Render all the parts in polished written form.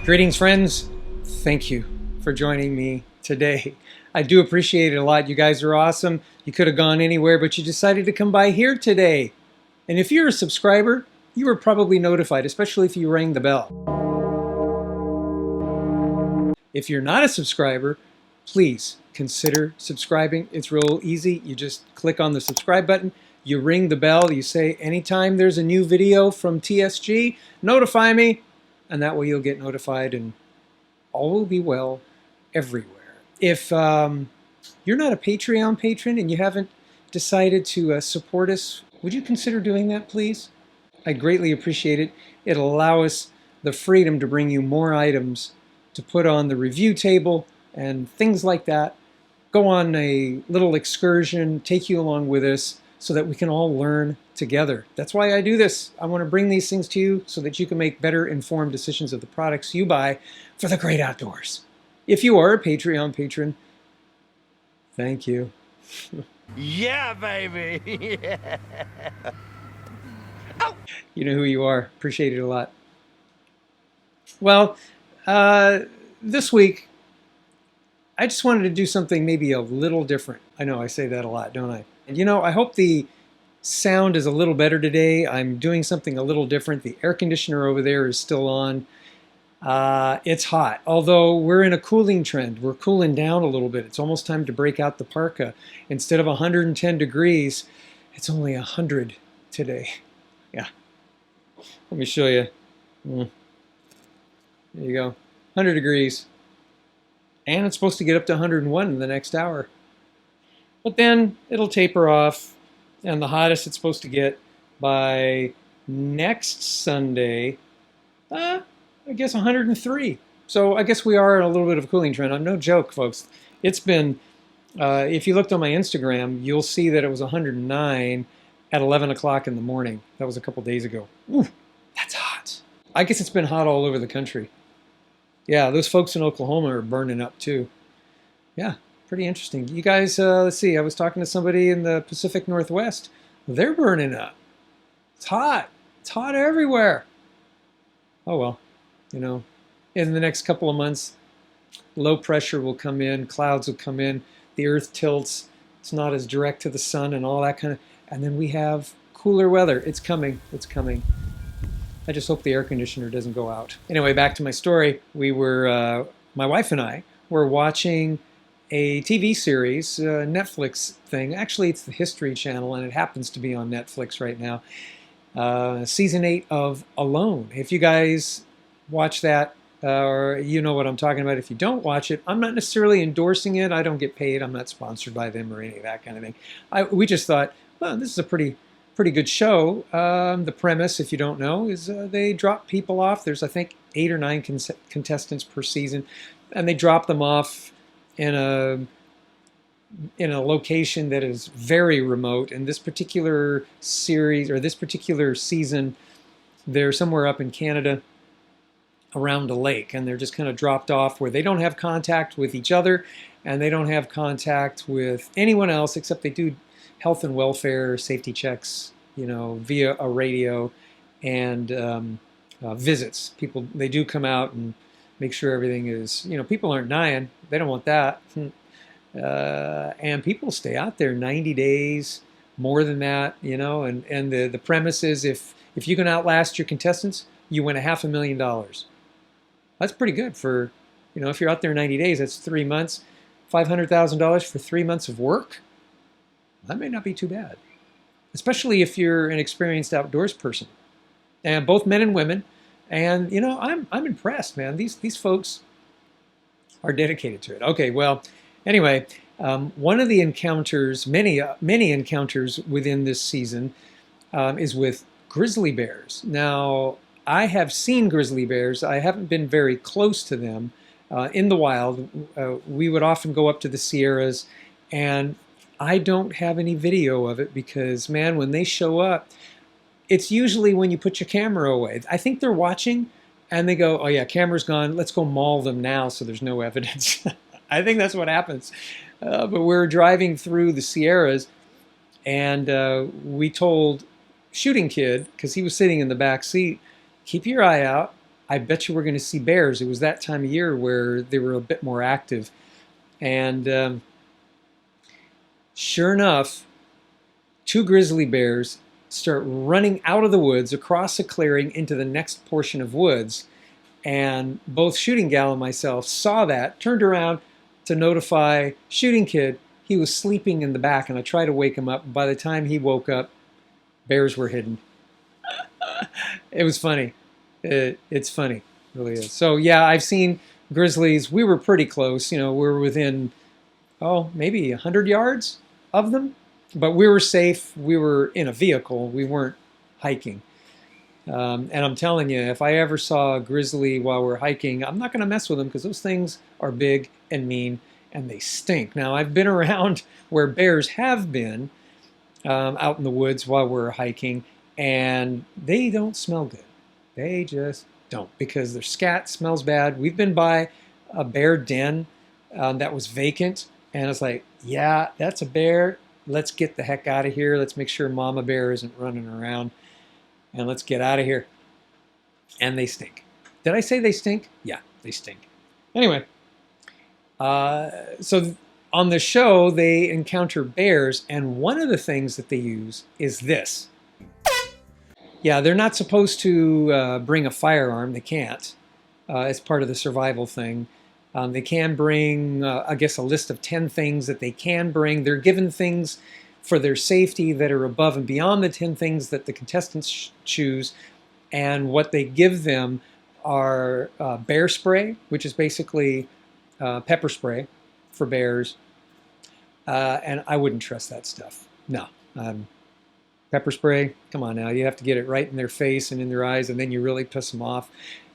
Greetings, friends. Thank you for joining me today. I do appreciate it a lot. You guys are awesome. You could have gone anywhere, but you decided to come by here today. And if you're a subscriber, you were probably notified, especially if you rang the bell. If you're not a subscriber, please consider subscribing. It's real easy. You just click on the subscribe button, you ring the bell, you say, anytime there's a new video from TSG, notify me, and that way you'll get notified and all will be well everywhere. If you're not a Patreon patron and you haven't decided to support us, would you consider doing that, please? I'd greatly appreciate it. It'll allow us the freedom to bring you more items to put on the review table and things like that. Go on a little excursion, take you along with us so that we can all learn together. That's why I do this. I want to bring these things to you so that you can make better informed decisions of the products you buy for the great outdoors. If you are a Patreon patron, thank you. Yeah, baby. Yeah. Oh. You know who you are. Appreciate it a lot. Well, this week, I just wanted to do something maybe a little different. I know I say that a lot, don't I? And you know, I hope the sound is a little better today. I'm doing something a little different. The air conditioner over there is still on. It's hot, although we're in a cooling trend. We're cooling down a little bit. It's almost time to break out the parka. Instead of 110 degrees, it's only 100 today. Yeah. Let me show you. There you go. 100 degrees. And it's supposed to get up to 101 in the next hour. But then it'll taper off, and the hottest it's supposed to get by next Sunday, I guess 103. So I guess we are in a little bit of a cooling trend. I'm no joke, folks. It's been, if you looked on my Instagram, you'll see that it was 109 at 11 o'clock in the morning. That was a couple days ago. Ooh, that's hot. I guess it's been hot all over the country. Yeah, those folks in Oklahoma are burning up too. Yeah, pretty interesting. You guys, let's see, I was talking to somebody in the Pacific Northwest. They're burning up. It's hot. It's hot everywhere. Oh well, you know, in the next couple of months, low pressure will come in, clouds will come in, the earth tilts, it's not as direct to the sun and all that kind of, and then we have cooler weather. It's coming, it's coming. I just hope the air conditioner doesn't go out. Anyway, back to my story. We were, my wife and I were watching a TV series, Netflix thing. Actually, it's the History Channel, and it happens to be on Netflix right now. Season 8 of Alone. If you guys watch that, or you know what I'm talking about. If you don't watch it, I'm not necessarily endorsing it. I don't get paid. I'm not sponsored by them or any of that kind of thing. We just thought, well, this is a pretty good show. The premise, if you don't know, is they drop people off. There's, I think, 8 or 9 contestants per season, and they drop them off in a location that is very remote. In this particular series, or this particular season, they're somewhere up in Canada around a lake, and they're just kind of dropped off where they don't have contact with each other, and they don't have contact with anyone else, except they do health and welfare safety checks, you know, via a radio, and visits. People, they do come out and make sure everything is, you know, people aren't dying. They don't want that. And people stay out there 90 days, more than that, you know, and the premise is if you can outlast your contestants, you win $500,000. That's pretty good for, you know, if you're out there 90 days, that's 3 months, $500,000 for 3 months of work. That may not be too bad, especially if you're an experienced outdoors person, and both men and women. And you know, I'm impressed, man. These folks are dedicated to it. Okay, well, anyway, one of the encounters, many encounters within this season, is with grizzly bears. Now, I have seen grizzly bears. I haven't been very close to them in the wild. We would often go up to the Sierras, and I don't have any video of it because, man, when they show up, it's usually when you put your camera away. I think they're watching and they go, oh yeah, camera's gone. Let's go maul them now so there's no evidence. I think that's what happens. But we're driving through the Sierras, and we told Shooting Kid, because he was sitting in the back seat, keep your eye out. I bet you we're going to see bears. It was that time of year where they were a bit more active. And sure enough, two grizzly bears start running out of the woods across a clearing into the next portion of woods. And both Shooting Gal and myself saw that, turned around to notify Shooting Kid. He was sleeping in the back, and I tried to wake him up. By the time he woke up, bears were hidden. It was funny. It's funny, it really is. So yeah, I've seen grizzlies. We were pretty close. You know, we were within, maybe 100 yards of them, but we were safe. We were in a vehicle. We weren't hiking. And I'm telling you, if I ever saw a grizzly while we're hiking, I'm not going to mess with them because those things are big and mean and they stink. Now, I've been around where bears have been out in the woods while we're hiking, and they don't smell good. They just don't, because their scat smells bad. We've been by a bear den that was vacant, and it's like, yeah, that's a bear. Let's get the heck out of here. Let's make sure Mama Bear isn't running around, and let's get out of here. And they stink. Did I say they stink? Yeah, they stink. Anyway, so on the show, they encounter bears, and one of the things that they use is this. Yeah, they're not supposed to bring a firearm. They can't. It's part of the survival thing. They can bring, I guess, a list of 10 things that they can bring. They're given things for their safety that are above and beyond the 10 things that the contestants choose. And what they give them are bear spray, which is basically pepper spray for bears. And I wouldn't trust that stuff. No. Pepper spray, come on now. You have to get it right in their face and in their eyes, and then you really piss them off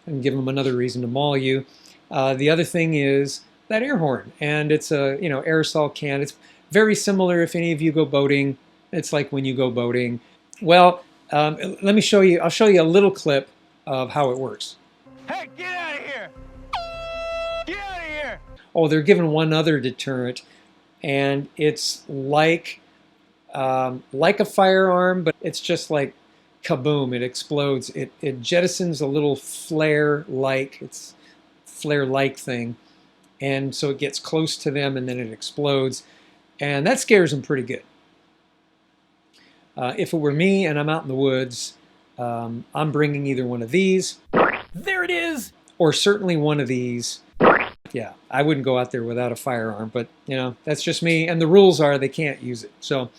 and give them another reason to maul you. The other thing is that air horn, and it's a aerosol can. It's very similar if any of you go boating. It's like when you go boating. Well, let me show you. I'll show you a little clip of how it works. Hey, get out of here! Get out of here! Oh, they're given one other deterrent, and it's like a firearm, but it's just like kaboom! It explodes. It jettisons a little flare-like. It's flare-like thing, and so it gets close to them, and then it explodes, and that scares them pretty good. If it were me and I'm out in the woods, I'm bringing either one of these. There it is! Or certainly one of these. Yeah, I wouldn't go out there without a firearm, but that's just me. And the rules are they can't use it. So,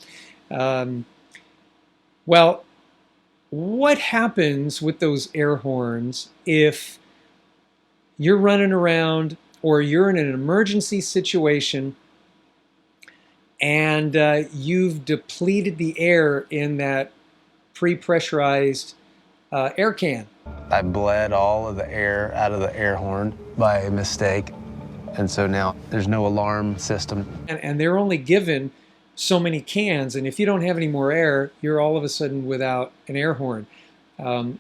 well, what happens with those air horns if you're running around or you're in an emergency situation and you've depleted the air in that pre-pressurized air can? I bled all of the air out of the air horn by mistake, and so now there's no alarm system. And they're only given so many cans, and if you don't have any more air, you're all of a sudden without an air horn.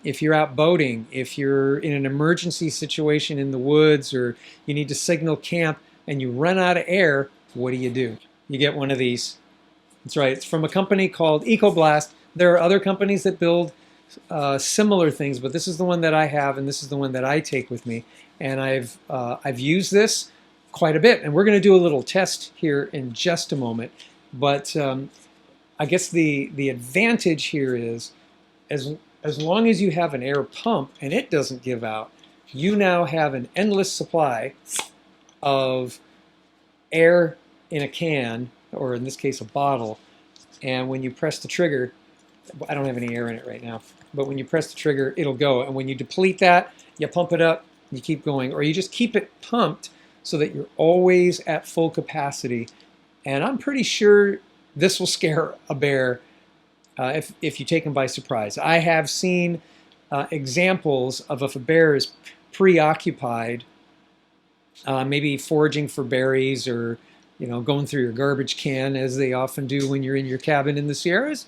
If you're out boating, if you're in an emergency situation in the woods, or you need to signal camp and you run out of air, what do? You get one of these. That's right. It's from a company called EcoBlast. There are other companies that build similar things, but this is the one that I have, and this is the one that I take with me. And I've used this quite a bit, and we're going to do a little test here in just a moment. But I guess the advantage here is, as long as you have an air pump and it doesn't give out, you now have an endless supply of air in a can, or in this case a bottle. And when you press the trigger, I don't have any air in it right now, but when you press the trigger, it'll go. And when you deplete that, you pump it up, you keep going, or you just keep it pumped so that you're always at full capacity. And I'm pretty sure this will scare a bear if you take them by surprise. I have seen examples of if a bear is preoccupied, maybe foraging for berries, or going through your garbage can, as they often do when you're in your cabin in the Sierras,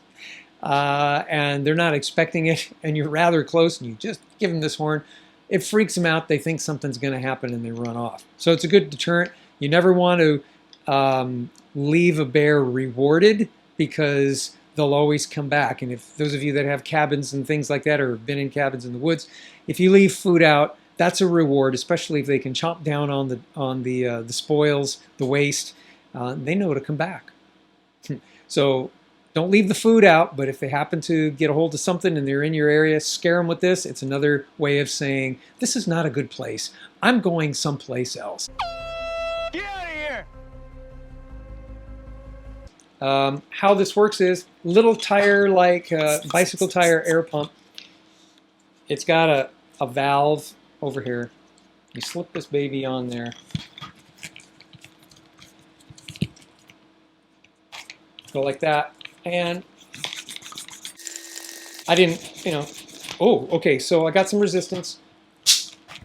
and they're not expecting it, and you're rather close, and you just give them this horn. It freaks them out. They think something's going to happen, and they run off. So it's a good deterrent. You never want to leave a bear rewarded, because they'll always come back. And if those of you that have cabins and things like that, or have been in cabins in the woods, if you leave food out, that's a reward, especially if they can chomp down on the spoils, the waste. They know to come back. So don't leave the food out, but if they happen to get a hold of something and they're in your area, scare them with this. It's another way of saying, this is not a good place. I'm going someplace else. Get out of here! How this works is little tire, like bicycle tire air pump. It's got a valve over here. You slip this baby on there. Go like that. And I didn't, oh, okay, so I got some resistance.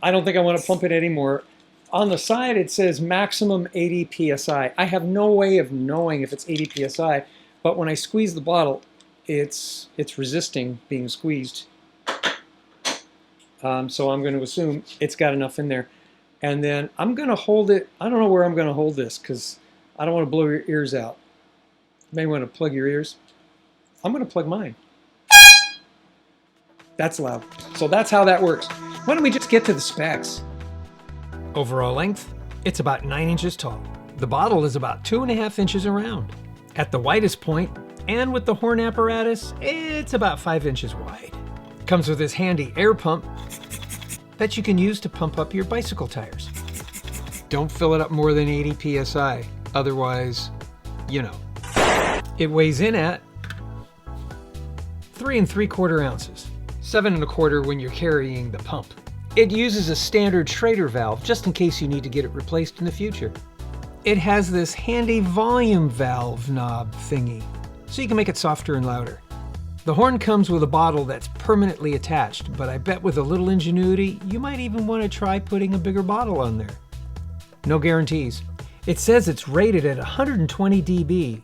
I don't think I want to pump it anymore. On the side, it says maximum 80 PSI. I have no way of knowing if it's 80 PSI, but when I squeeze the bottle, it's resisting being squeezed. So I'm going to assume it's got enough in there. And then I'm going to hold it. I don't know where I'm going to hold this because I don't want to blow your ears out. You may want to plug your ears. I'm going to plug mine. That's loud. So that's how that works. Why don't we just get to the specs? Overall length, it's about 9 inches tall. The bottle is about 2.5 inches around. At the widest point, and with the horn apparatus, it's about 5 inches wide. Comes with this handy air pump that you can use to pump up your bicycle tires. Don't fill it up more than 80 PSI, otherwise, It weighs in at 3 3/4 ounces, 7 1/4 when you're carrying the pump. It uses a standard Schrader valve just in case you need to get it replaced in the future. It has this handy volume valve knob thingy, so you can make it softer and louder. The horn comes with a bottle that's permanently attached, but I bet with a little ingenuity, you might even want to try putting a bigger bottle on there. No guarantees. It says it's rated at 120 dB.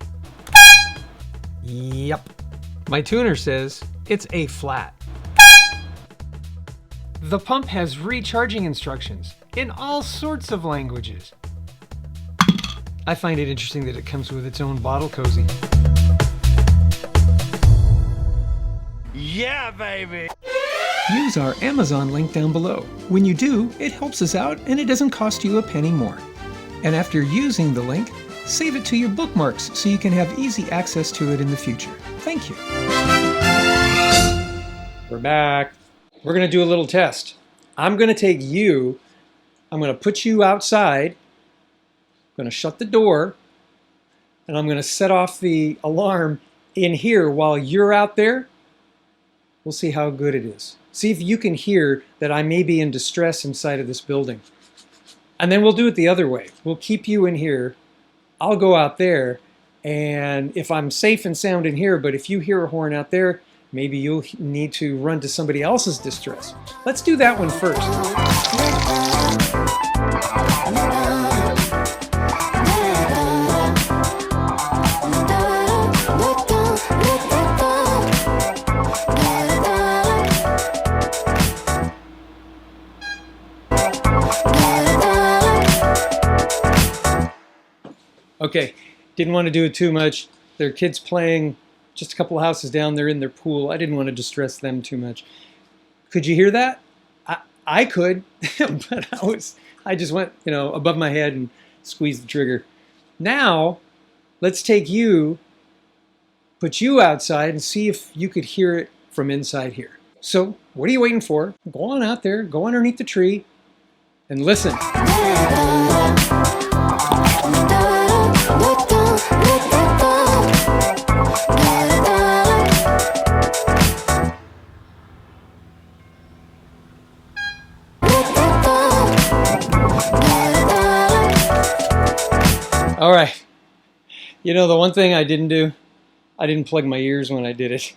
Yep. My tuner says it's A flat. The pump has recharging instructions in all sorts of languages. I find it interesting that it comes with its own bottle cozy. Yeah, baby! Use our Amazon link down below. When you do, it helps us out and it doesn't cost you a penny more. And after using the link, save it to your bookmarks so you can have easy access to it in the future. Thank you. We're back. We're going to do a little test. I'm going to take you, I'm going to put you outside, I'm going to shut the door, and I'm going to set off the alarm in here while you're out there. We'll see how good it is. See if you can hear that I may be in distress inside of this building. And then we'll do it the other way. We'll keep you in here. I'll go out there, and if I'm safe and sound in here, but if you hear a horn out there, maybe you'll need to run to somebody else's distress. Let's do that one first. Okay, didn't want to do it too much. There are kids playing just a couple of houses down. They're in their pool. I didn't want to distress them too much. Could you hear that? I could, but I just went, above my head and squeezed the trigger. Now, let's take you, put you outside and see if you could hear it from inside here. So, what are you waiting for? Go on out there, go underneath the tree, and listen. All right. The one thing I didn't do, I didn't plug my ears when I did it.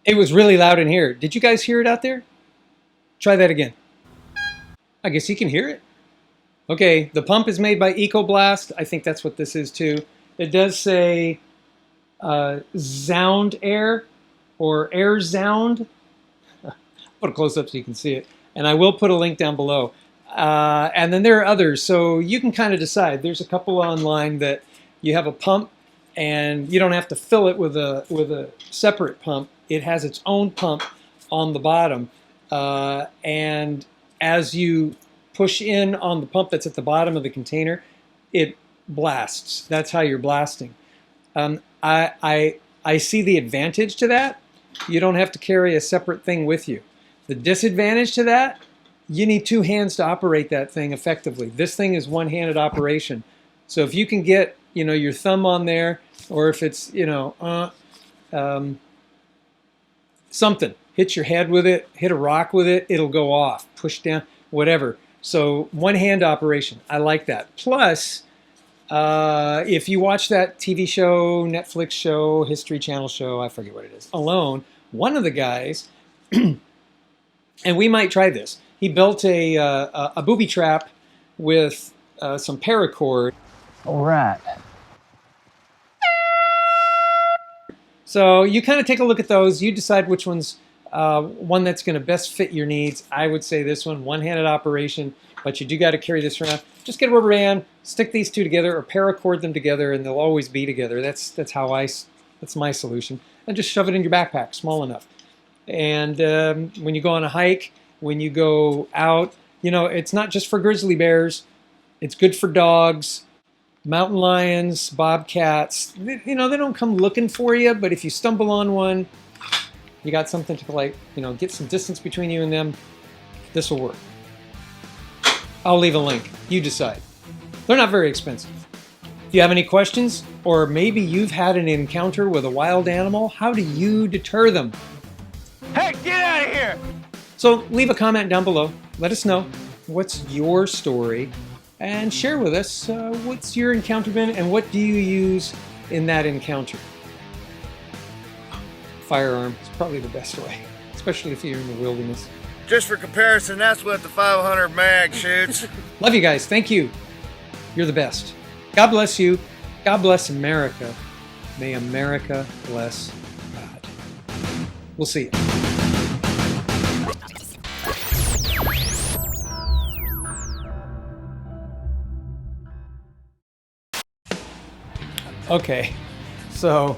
It was really loud in here. Did you guys hear it out there? Try that again. I guess you can hear it. Okay, the pump is made by EcoBlast. I think that's what this is too. It does say Zound Air or Air Zound. Put a close up so you can see it. And I will put a link down below. And then there are others, so you can kind of decide. There's a couple online that you have a pump and you don't have to fill it with a separate pump. It has its own pump on the bottom, and as you push in on the pump that's at the bottom of the container, it blasts. That's how you're blasting. I see the advantage to that. You don't have to carry a separate thing with you. The disadvantage to that, you need two hands to operate that thing effectively. This thing is one-handed operation. So if you can get, your thumb on there, or if it's, something, hit your head with it, hit a rock with it, it'll go off, push down, whatever. So one-hand operation. I like that. Plus, if you watch that TV show, Netflix show, History Channel show, I forget what it is, Alone, one of the guys, and we might try this, he built a booby trap with some paracord. All right. So you kind of take a look at those. You decide which one's one that's going to best fit your needs. I would say this one-handed operation, but you do got to carry this around. Just get a rubber band, stick these two together, or paracord them together, and they'll always be together. That's my solution. And just shove it in your backpack, small enough. And when you go on a hike, when you go out, it's not just for grizzly bears. It's good for dogs, mountain lions, bobcats. They don't come looking for you, but if you stumble on one, you got something to get some distance between you and them. This will work. I'll leave a link. You decide. They're not very expensive. If you have any questions, or maybe you've had an encounter with a wild animal, how do you deter them? Hey, get out of here! So leave a comment down below. Let us know what's your story, and share with us what's your encounter been and what do you use in that encounter. Firearm is probably the best way, especially if you're in the wilderness. Just for comparison, that's what the 500 mag shoots. Love you guys. Thank you. You're the best. God bless you. God bless America. May America bless God. We'll see you. Okay, so